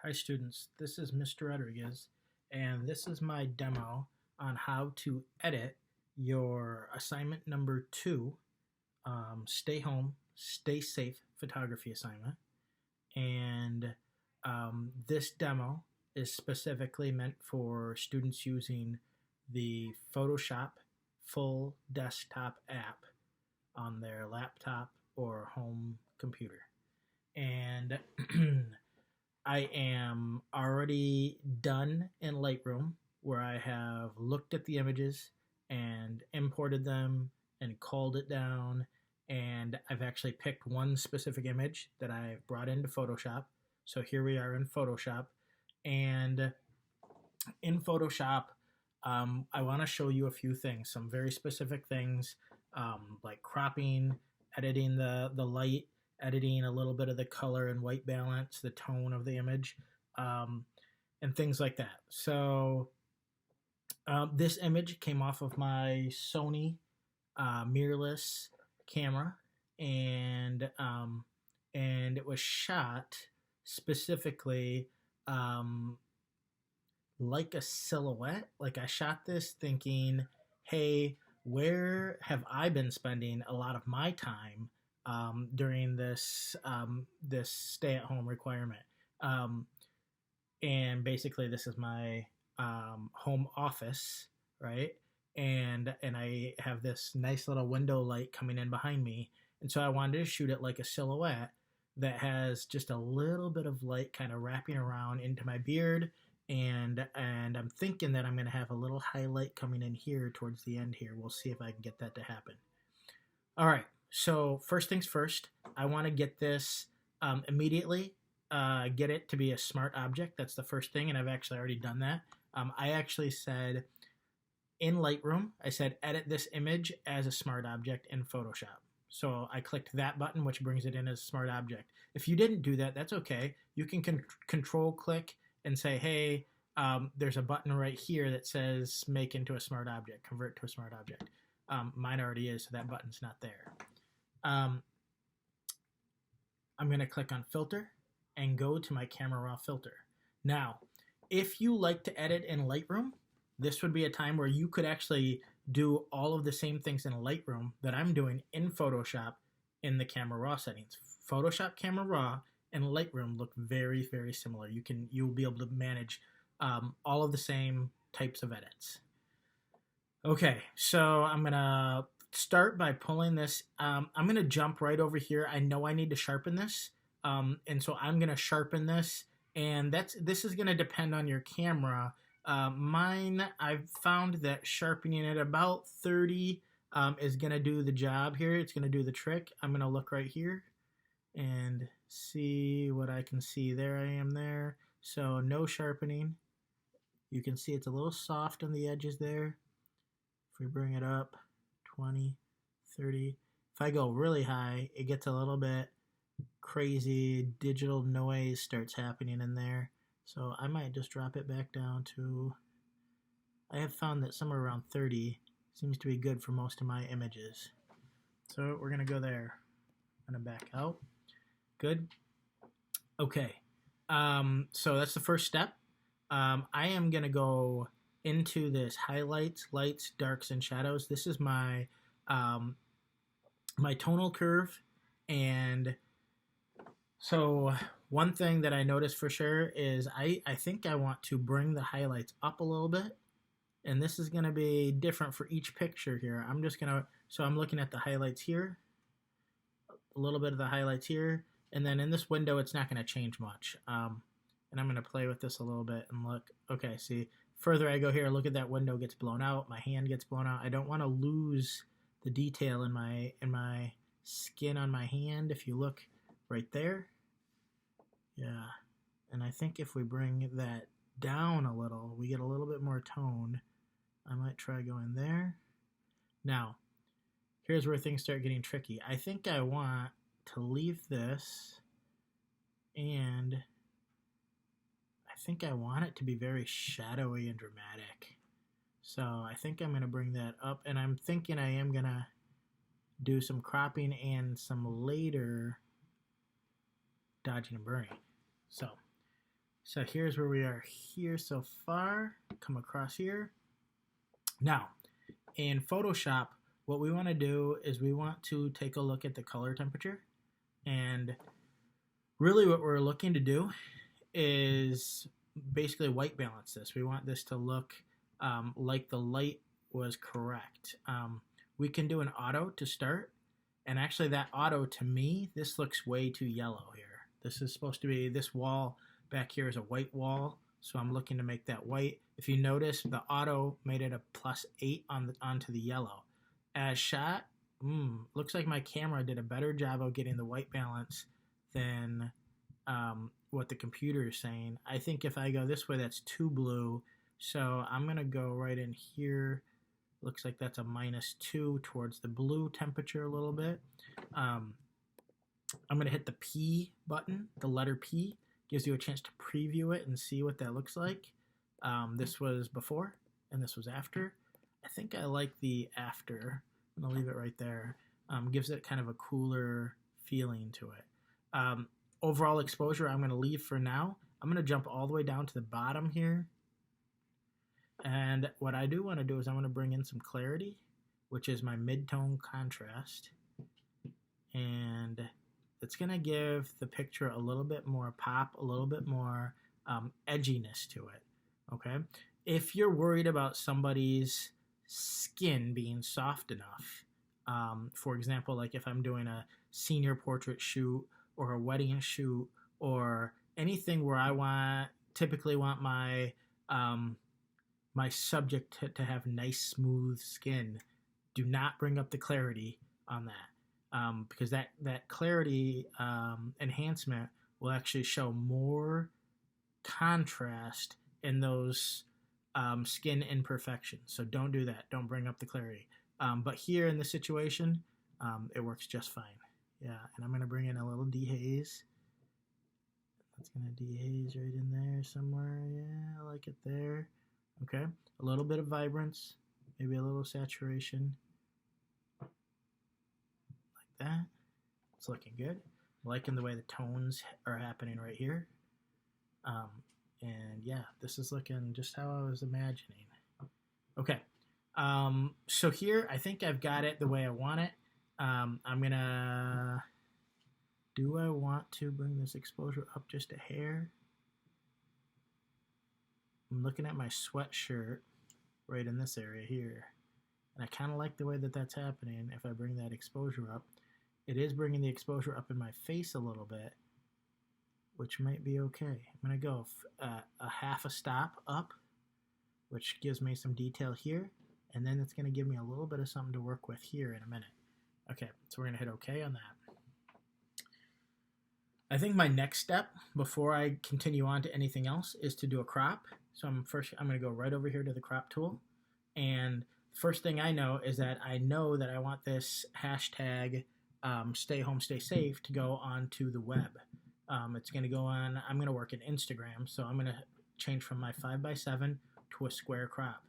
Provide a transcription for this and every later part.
Hi students, this is Mr. Rodriguez, and this is my demo on how to edit your assignment number 2, Stay Home, Stay Safe photography assignment. And this demo is specifically meant for students using the Photoshop full desktop app on their laptop or home computer. And I am already done in Lightroom, where I have looked at the images and imported them and called it down, and I've actually picked one specific image that I've brought into Photoshop. So here we are in Photoshop, and in Photoshop I want to show you a few things, some very specific things, like cropping, editing the light, editing a little bit of the color and white balance, the tone of the image, and things like that. So this image came off of my Sony mirrorless camera, and it was shot specifically like a silhouette. Like, I shot this thinking, hey, where have I been spending a lot of my time during this this stay-at-home requirement? And basically, this is my home office, right? And I have this nice little window light coming in behind me, and so I wanted to shoot it like a silhouette that has just a little bit of light kind of wrapping around into my beard, and I'm thinking that I'm going to have a little highlight coming in here towards the end here. We'll see if I can get that to happen. All right, so first things first, I want to get this immediately, get it to be a smart object. That's the first thing, and I've actually already done that. I actually said in Lightroom, I said edit this image as a smart object in Photoshop. So I clicked that button, which brings it in as a smart object. If you didn't do that, that's okay. You can control click and say, hey, there's a button right here that says make into a smart object, convert to a smart object. Mine already is, so that button's not there. I'm going to click on filter and go to my camera raw filter. Now, if you like to edit in Lightroom, this would be a time where you could actually do all of the same things in Lightroom that I'm doing in Photoshop in the camera raw settings. Photoshop camera raw and Lightroom look very, very similar. You'll be able to manage all of the same types of edits. Okay, so I'm gonna start by pulling this. I'm gonna jump right over here. I know I need to sharpen this, and so I'm gonna sharpen this, and this is gonna depend on your camera. Mine, I've found that sharpening at about 30 is gonna do the job here. It's gonna do the trick. I'm gonna look right here and see what I can see. There I am there. So no sharpening. You can see it's a little soft on the edges there. If we bring it up, 20, 30. If I go really high, it gets a little bit crazy. Digital noise starts happening in there. So I might just drop it back down to, I have found that somewhere around 30 seems to be good for most of my images. So we're gonna go there. I'm gonna back out. Good. Okay. So that's the first step. I am gonna go into this highlights, lights, darks, and shadows. This is my my tonal curve, and so one thing that I noticed for sure is I think I want to bring the highlights up a little bit, and this is gonna be different for each picture here. So I'm looking at the highlights here, a little bit of the highlights here, and then in this window it's not gonna change much. And I'm gonna play with this a little bit and look. Okay, see, further I go here, look at that window gets blown out, my hand gets blown out. I don't want to lose the detail in my skin on my hand. If you look right there, yeah, and I think if we bring that down a little, we get a little bit more tone. I might try going there. Now, here's where things start getting tricky. I think I want to leave this, and I think I want it to be very shadowy and dramatic. So I think I'm going to bring that up, and I'm thinking I am going to do some cropping and some later dodging and burning. So So here's where we are here so far. Come across here. Now, in Photoshop, what we want to do is we want to take a look at the color temperature. And really what we're looking to do is basically white balance this. We want this to look like the light was correct. We can do an auto to start. And actually that auto, to me, this looks way too yellow here. This is supposed to be, this wall back here is a white wall, so I'm looking to make that white. If you notice, the auto made it a +8 onto the yellow. As shot, looks like my camera did a better job of getting the white balance than what the computer is saying. I think if I go this way, that's too blue, so I'm going to go right in here. Looks like that's a -2 towards the blue temperature a little bit. I'm going to hit the P button, the letter P. Gives you a chance to preview it and see what that looks like. This was before, and this was after. I think I like the after. I'm going to leave it right there. Gives it kind of a cooler feeling to it. Overall exposure, I'm going to leave for now. I'm going to jump all the way down to the bottom here. And what I do want to do is I want to bring in some clarity, which is my mid-tone contrast. And it's going to give the picture a little bit more pop, a little bit more edginess to it, okay? If you're worried about somebody's skin being soft enough, for example, like if I'm doing a senior portrait shoot or a wedding shoot or anything where I typically want my my subject to have nice, smooth skin, do not bring up the clarity on that. Because that clarity enhancement will actually show more contrast in those skin imperfections. So don't do that. Don't bring up the clarity. But here in this situation, it works just fine. Yeah, and I'm going to bring in a little dehaze. That's going to dehaze right in there somewhere. Yeah, I like it there. Okay, a little bit of vibrance, maybe a little saturation. That. It's looking good. I'm liking the way the tones are happening right here. And yeah, this is looking just how I was imagining. Okay. So here, I think I've got it the way I want it. I'm gonna, do I want to bring this exposure up just a hair? I'm looking at my sweatshirt right in this area here. And I kind of like the way that that's happening if I bring that exposure up. It is bringing the exposure up in my face a little bit, which might be okay. I'm going to go a half a stop up, which gives me some detail here, and then it's going to give me a little bit of something to work with here in a minute. Okay, so we're going to hit OK on that. I think my next step before I continue on to anything else is to do a crop. So I'm going to go right over here to the crop tool, and first thing I know is that I want this hashtag StayHomeStaySafe to go onto the web. It's going to go on, I'm going to work in Instagram, so I'm going to change from my 5x7 to a square crop.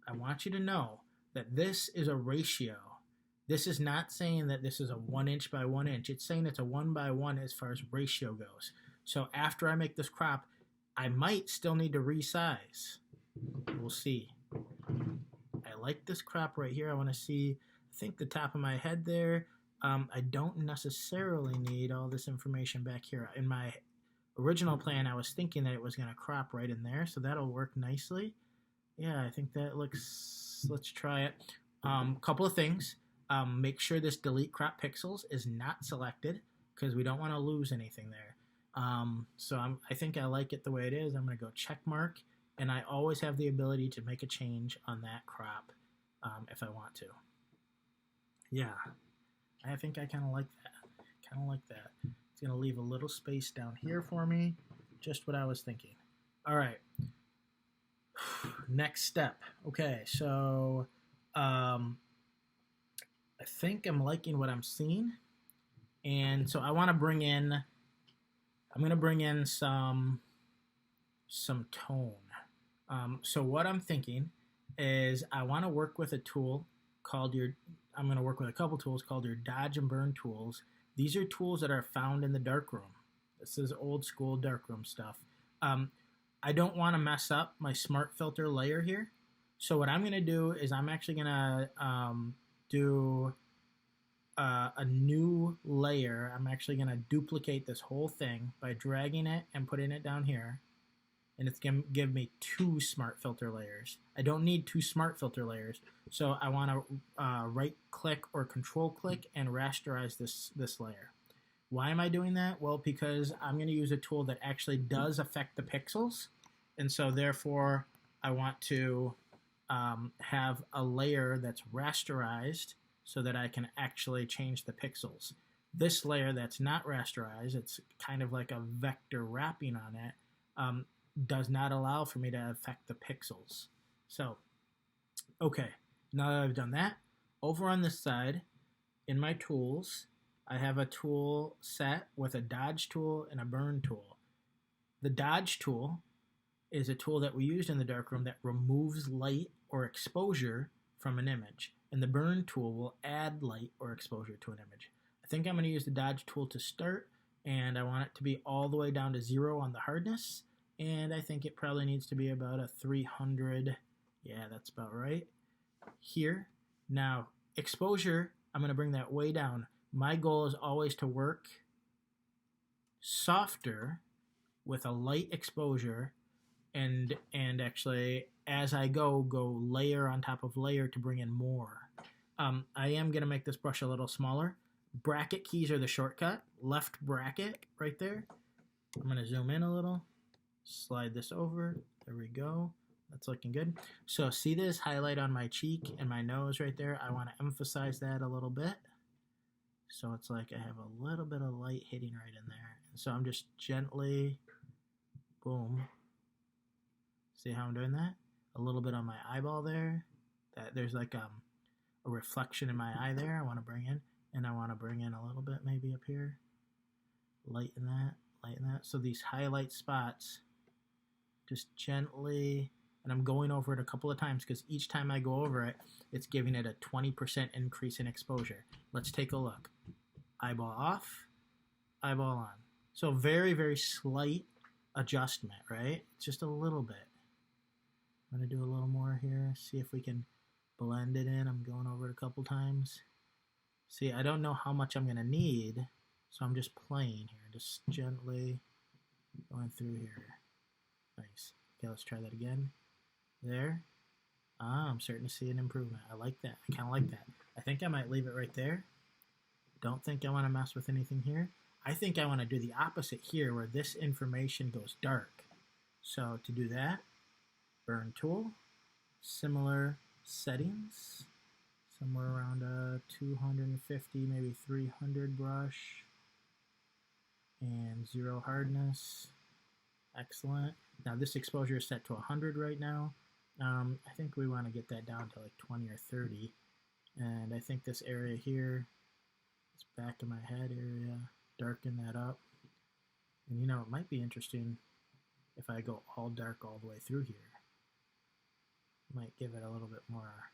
I want you to know that this is a ratio. This is not saying that this is a 1 inch by 1 inch. It's saying it's a 1 by 1 as far as ratio goes. So after I make this crop, I might still need to resize. We'll see. I like this crop right here. I want to see, I think the top of my head there. I don't necessarily need all this information back here. In my original plan, I was thinking that it was going to crop right in there, so that'll work nicely. Yeah, I think that looks, let's try it. Couple of things. Make sure this delete crop pixels is not selected because we don't want to lose anything there. So I think I like it the way it is. I'm going to go check mark, and I always have the ability to make a change on that crop if I want to. Yeah. I think I kind of like that. It's going to leave a little space down here for me. Just what I was thinking. All right. Next step. Okay, so I think I'm liking what I'm seeing. And so I want to bring in, I'm going to bring in some tone. So what I'm thinking is I want to work with a tool called I'm going to work with a couple tools called your dodge and burn tools. These are tools that are found in the darkroom. This is old school darkroom stuff. I don't want to mess up my smart filter layer here. So what I'm going to do is I'm actually going to do a new layer. I'm actually going to duplicate this whole thing by dragging it and putting it down here. And it's going to give me 2 smart filter layers. I don't need 2 smart filter layers. So I want to right click or control click and rasterize this layer. Why am I doing that? Well, because I'm going to use a tool that actually does affect the pixels. And so therefore I want to have a layer that's rasterized so that I can actually change the pixels. This layer that's not rasterized, it's kind of like a vector wrapping on it, does not allow for me to affect the pixels. So, okay, now that I've done that, over on this side, in my tools, I have a tool set with a dodge tool and a burn tool. The dodge tool is a tool that we used in the darkroom that removes light or exposure from an image. And the burn tool will add light or exposure to an image. I think I'm going to use the dodge tool to start, and I want it to be all the way down to 0 on the hardness. And I think it probably needs to be about a 300. Yeah, that's about right. Here. Now, exposure, I'm going to bring that way down. My goal is always to work softer with a light exposure and actually, as I go layer on top of layer to bring in more. I am going to make this brush a little smaller. Bracket keys are the shortcut. Left bracket right there. I'm going to zoom in a little. Slide this over. There we go. That's looking good. So see this highlight on my cheek and my nose right there? I want to emphasize that a little bit. So it's like I have a little bit of light hitting right in there. And so I'm just gently, boom. See how I'm doing that? A little bit on my eyeball there. There's like a reflection in my eye there I want to bring in. And I want to bring in a little bit maybe up here. Lighten that, lighten that. So these highlight spots, just gently, and I'm going over it a couple of times because each time I go over it, it's giving it a 20% increase in exposure. Let's take a look. Eyeball off, eyeball on. So very, very slight adjustment, right? Just a little bit. I'm going to do a little more here, see if we can blend it in. I'm going over it a couple times. See, I don't know how much I'm going to need, so I'm just playing here, just gently going through here. Nice. Okay, let's try that again. There. I'm starting to see an improvement. I like that. I kind of like that. I think I might leave it right there. Don't think I want to mess with anything here. I think I want to do the opposite here where this information goes dark. So to do that, burn tool, similar settings, somewhere around a 250, maybe 300 brush, and 0 hardness. Excellent. Now this exposure is set to 100 right now. I think we want to get that down to like 20 or 30. And I think this area here, this back of my head area, darken that up. And you know, it might be interesting if I go all dark all the way through here. Might give it a little bit more,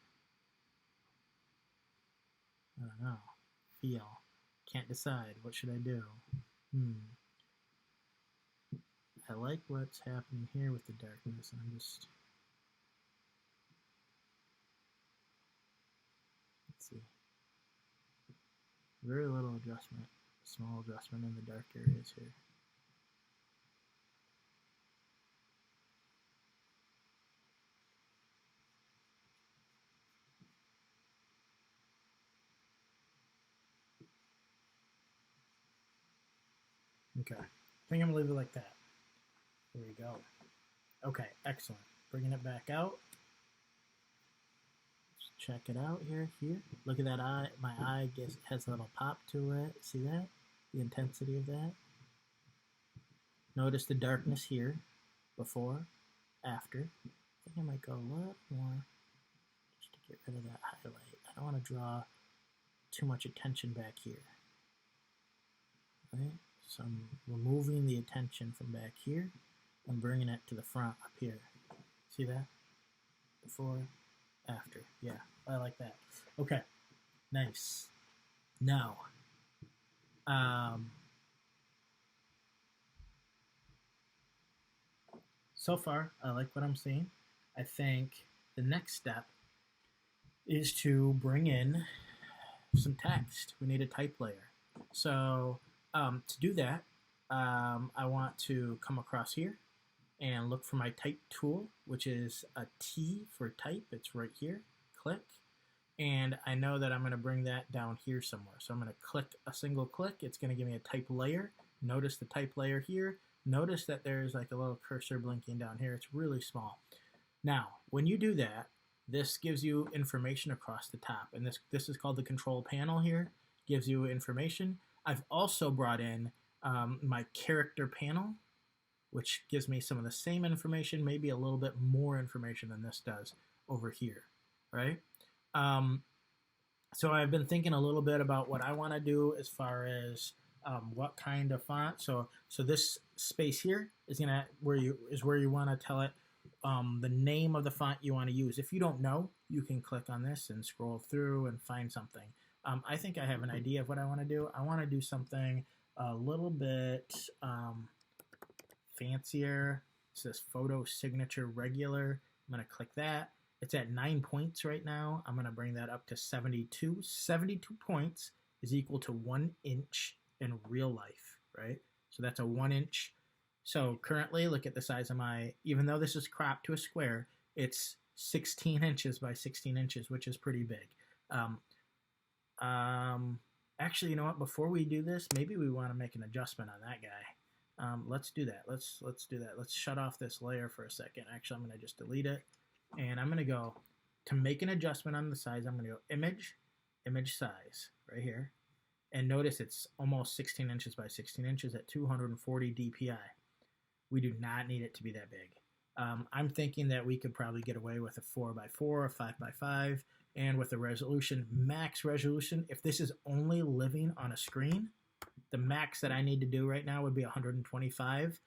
I don't know, feel. Can't decide. What should I do? I like what's happening here with the darkness, and I'm just, let's see, very little adjustment, small adjustment in the dark areas here. Okay, I think I'm gonna leave it like that. There we go. Okay, excellent. Bringing it back out. Let's check it out here. Look at that eye. My eye has a little pop to it. See that? The intensity of that. Notice the darkness here. Before, after. I think I might go a little more just to get rid of that highlight. I don't want to draw too much attention back here. Right? So I'm removing the attention from back here and bringing it to the front up here. See that? Before, after. Yeah, I like that. Okay, nice. Now, so far, I like what I'm seeing. I think the next step is to bring in some text. We need a type layer. So to do that, I want to come across here and look for my type tool, which is a T for type. It's right here. Click. And I know that I'm going to bring that down here somewhere. So I'm going to click a single click. It's going to give me a type layer. Notice the type layer here. Notice that there's like a little cursor blinking down here. It's really small. Now, when you do that, this gives you information across the top. And this is called the control panel here. Gives you information. I've also brought in my character panel, which gives me some of the same information, maybe a little bit more information than this does over here, right? So I've been thinking a little bit about what I want to do as far as what kind of font. So this space here is where you want to tell it the name of the font you want to use. If you don't know, you can click on this and scroll through and find something. I think I have an idea of what I want to do. I want to do something a little bit fancier. It says photo signature regular. I'm going to click that. It's at 9 points right now. I'm going to bring that up to 72. 72 points is equal to 1 inch in real life, right? So that's a 1 inch. So currently, look at the size of even though this is cropped to a square, it's 16 inches by 16 inches, which is pretty big. Actually, you know what? Before we do this, maybe we want to make an adjustment on that guy. Let's do that. Let's do that. Let's shut off this layer for a second. Actually, I'm going to just delete it. And I'm going to go to make an adjustment on the size. I'm going to go image size right here. And notice it's almost 16 inches by 16 inches at 240 DPI. We do not need it to be that big. I'm thinking that we could probably get away with a 4x4 or 5x5, and with the resolution, max resolution. If this is only living on a screen, the max that I need to do right now would be 125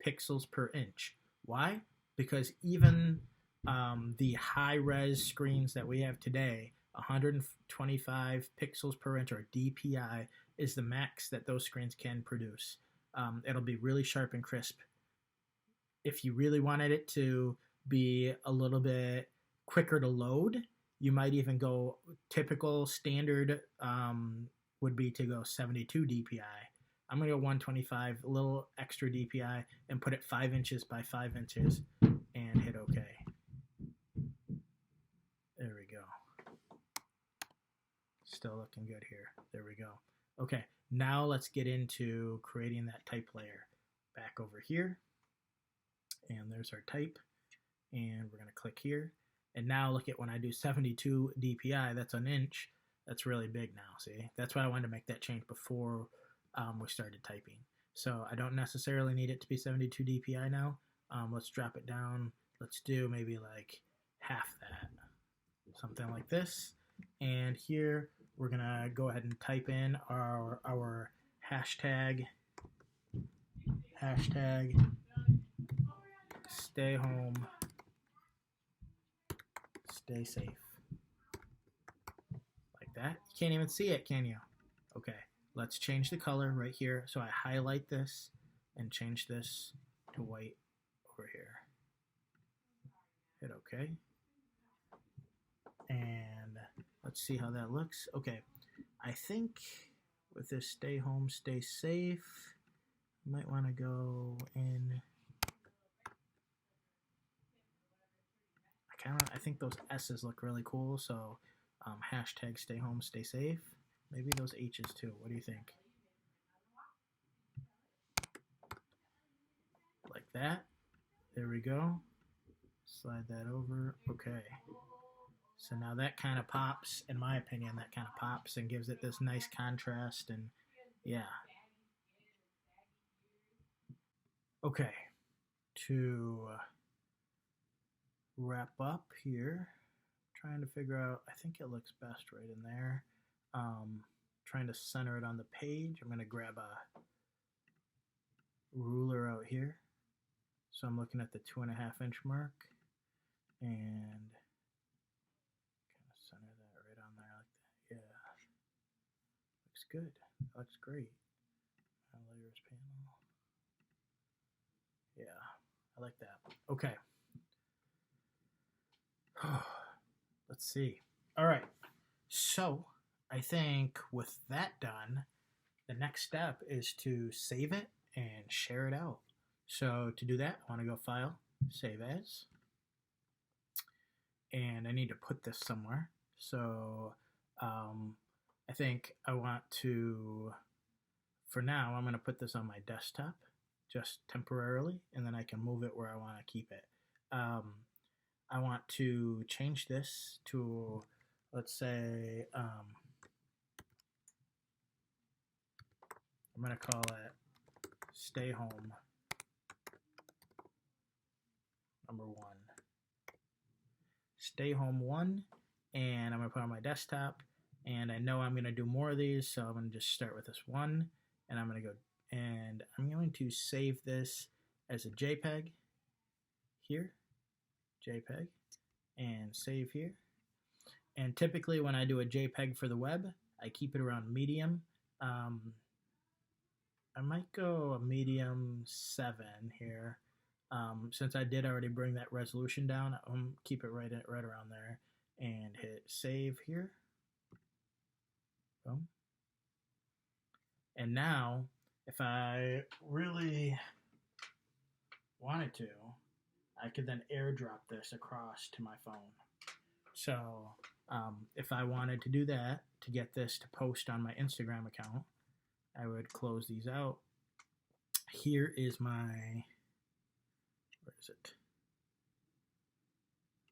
pixels per inch. Why? Because even the high-res screens that we have today, 125 pixels per inch, or DPI, is the max that those screens can produce. It'll be really sharp and crisp. If you really wanted it to be a little bit quicker to load, you might even go typical standard would be to go 72 DPI. I'm going to go 125, a little extra DPI, and put it 5 inches by 5 inches and hit OK. There we go. Still looking good here. There we go. Okay, now let's get into creating that type layer. Back over here. And there's our type. And we're going to click here. And now look at when I do 72 DPI, that's an inch. That's really big now, see? That's why I wanted to make that change before we started typing. So I don't necessarily need it to be 72 DPI now. Let's drop it down. Let's do maybe like half that. Something like this. And here we're going to go ahead and type in our hashtag stay home, stay safe. Like that. You can't even see it, can you? Okay, let's change the color right here. So I highlight this and change this to white over here. Hit OK. And let's see how that looks. Okay, I think with this stay home, stay safe, you might want to go in. I think those S's look really cool, so hashtag stay home, stay safe. Maybe those H's too. What do you think? Like that. There we go. Slide that over. Okay. So now that kind of pops, in my opinion, that kind of pops and gives it this nice contrast, and yeah. Okay. To wrap up here, trying to figure out, I think it looks best right in there. Trying to center it on the page. I'm going to grab a ruler out here. So I'm looking at the 2.5 inch mark and kind of center that right on there like that. Yeah. Looks good. That looks great. Layers panel. Yeah. I like that. Okay. Let's see. All right. So I think with that done, the next step is to save it and share it out. So to do that, I want to go File, Save As, and I need to put this somewhere. So I think I want to, for now, I'm going to put this on my desktop just temporarily, and then I can move it where I want to keep it. I want to change this to, let's say, I'm going to call it Stay Home number 1. Stay Home 1, and I'm going to put it on my desktop, and I know I'm going to do more of these, so I'm going to just start with this one, and I'm going to go, and I'm going to save this as a JPEG here, JPEG, and save here. And typically when I do a JPEG for the web, I keep it around medium. I might go a medium 7 here. Since I did already bring that resolution down, I'll keep it right around there and hit save here. Boom. And now, if I really wanted to, I could then airdrop this across to my phone. So if I wanted to do that, to get this to post on my Instagram account, I would close these out. Here is my, where is it?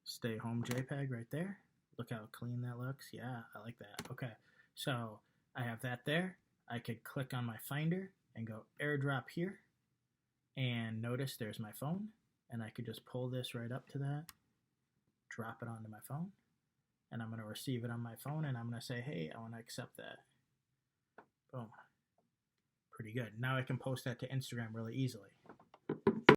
Stay Home JPEG right there. Look how clean that looks. Yeah, I like that. Okay, so I have that there. I could click on my Finder and go airdrop here. And notice there's my phone. And I could just pull this right up to that, drop it onto my phone. And I'm going to receive it on my phone, and I'm going to say, hey, I want to accept that. Boom. Pretty good. Now I can post that to Instagram really easily.